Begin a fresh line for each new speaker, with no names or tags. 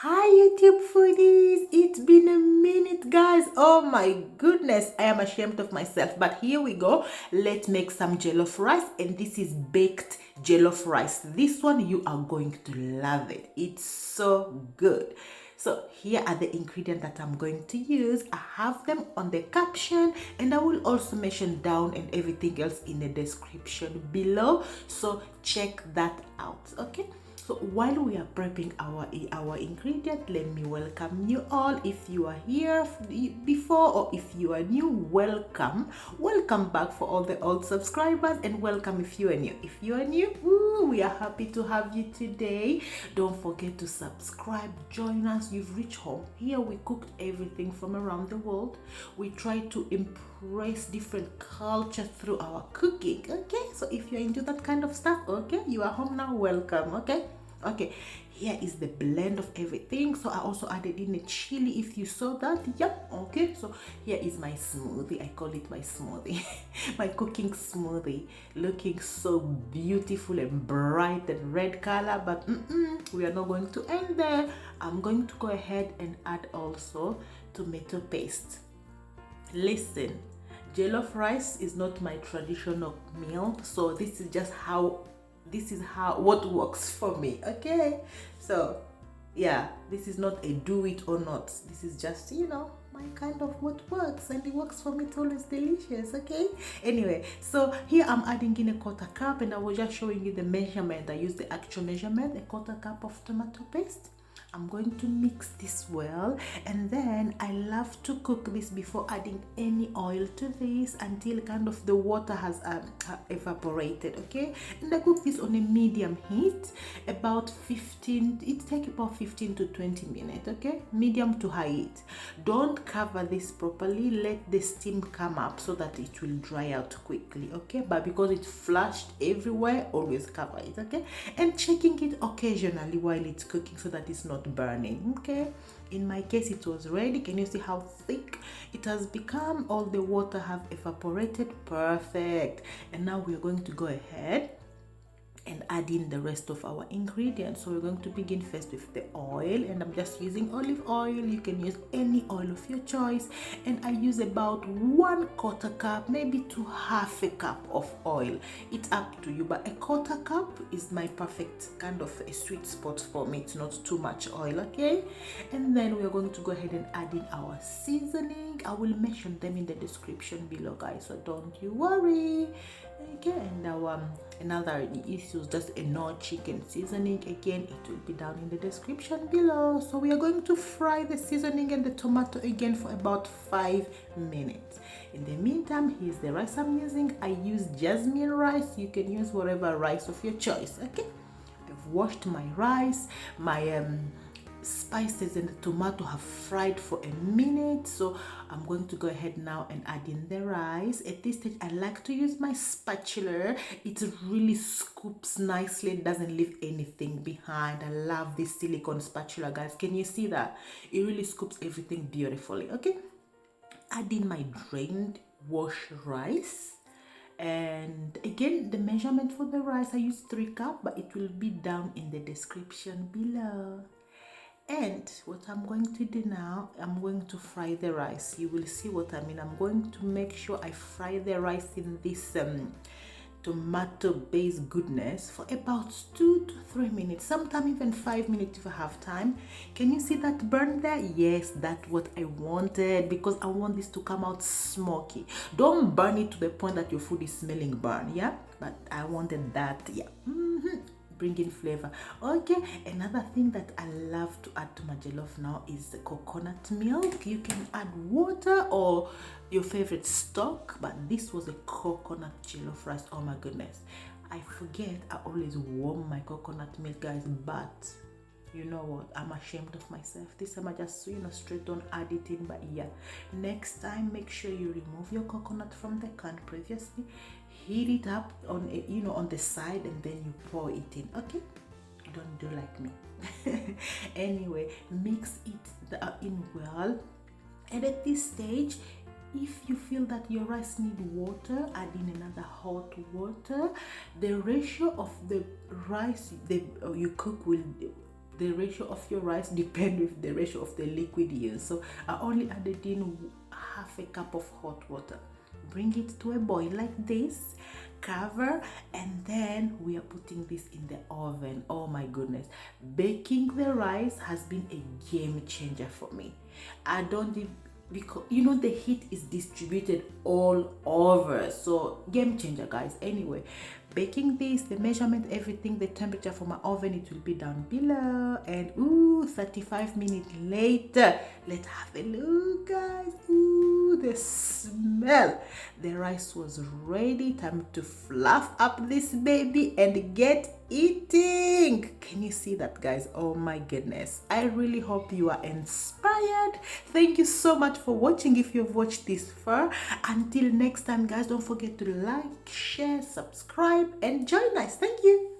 Hi YouTube foodies, it's been a minute guys. Oh my goodness, I am ashamed of myself, but here we go. Let's make some jollof rice, and this is baked jollof rice. This one you are going to love it. It's so good. So here are the ingredients that I'm going to use. I have them on the caption, and I will also mention down and everything else in the description below, so check that out. Okay, so while we are prepping our ingredient, let me welcome you all. If you are here before, or if you are new, welcome back for all the old subscribers, and welcome if you are new. If you are new, we are happy to have you today. Don't forget to subscribe, join us. You've reached home. Here we cooked everything from around the world. We try to impress different cultures through our cooking. Okay, so if you're into that kind of stuff, okay, you are home now. Welcome. Okay, here is the blend of everything. So I also added in a chili, if you saw that. Yep. Okay, so here is my smoothie. I call it my smoothie. My cooking smoothie, looking so beautiful and bright and red color, but we are not going to end there. I'm going to go ahead and add also tomato paste. Listen, jollof rice is not my traditional meal, so this is just what works for me. Okay, so yeah, this is not a do it or not. This is just, my kind of what works, and it works for me. It's always delicious. Okay, anyway, so here I'm adding in a quarter cup, and I was just showing you the measurement. I used the actual measurement, a quarter cup of tomato paste. I'm going to mix this well, and then I love to cook this before adding any oil to this until kind of the water has evaporated. Okay, and I cook this on a medium heat, about 15. It takes about 15 to 20 minutes. Okay, medium to high heat. Don't cover this properly. Let the steam come up so that it will dry out quickly. Okay, but because it's flushed everywhere, always cover it. Okay, and checking it occasionally while it's cooking so that it's not burning. Okay, in my case it was ready. Can you see how thick it has become? All the water have evaporated. Perfect. And now we're going to go ahead and add in the rest of our ingredients. So we're going to begin first with the oil, and I'm just using olive oil. You can use any oil of your choice, and I use about 1/4 cup, maybe to half a cup of oil. It's up to you, but a quarter cup is my perfect kind of a sweet spot for me. It's not too much oil. Okay, and then we're going to go ahead and add in our seasoning. I will mention them in the description below, guys, so don't you worry. Okay, and our another issue, just a Knorr chicken seasoning. Again, it will be down in the description below. So we are going to fry the seasoning and the tomato again for about 5 minutes. In the meantime, here's the rice I'm using. I use jasmine rice. You can use whatever rice of your choice. Okay, I've washed my rice. My spices and the tomato have fried for a minute, so I'm going to go ahead now and add in the rice. At this stage, I like to use my spatula. It really scoops nicely. It doesn't leave anything behind. I love this silicone spatula, guys. Can you see that? It really scoops everything beautifully. Okay, add in my drained washed rice. And again, the measurement for the rice, I use 3 cups, but it will be down in the description below. And what I'm going to do now, I'm going to fry the rice. You will see what I mean. I'm going to make sure I fry the rice in this tomato based goodness for about 2 to 3 minutes, sometimes even 5 minutes if I have time. Can you see that burn there? Yes, that's what I wanted, because I want this to come out smoky. Don't burn it to the point that your food is smelling burn. Yeah, but I wanted that. Yeah, bring in flavor. Okay, another thing that I love to add to my jollof now is the coconut milk. You can add water or your favorite stock, but this was a coconut jollof rice. Oh my goodness, I forget I always warm my coconut milk, guys, but you know what, I'm ashamed of myself. This time I just straight on add it in. But yeah, next time make sure you remove your coconut from the can previously, heat it up on on the side, and then you pour it in. Okay, don't do like me. Anyway, mix it in well, and at this stage, if you feel that your rice need water, add in another hot water. The ratio of the rice you cook will the ratio of your rice depends with the ratio of the liquid you use. So I only added in half a cup of hot water. Bring it to a boil like this, cover, and then we are putting this in the oven. Oh my goodness, baking the rice has been a game changer for me. I don't even, because you know the heat is distributed all over, so game changer guys. Anyway, baking this, the measurement, everything, the temperature for my oven, it will be down below. And 35 minutes later, let's have a look guys. The smell, the rice was ready. Time to fluff up this baby and get eating. Can you see that guys? Oh my goodness, I really hope you are inspired. Thank you so much for watching. If you've watched this far, until next time guys, don't forget to like, share, subscribe and join us. Thank you.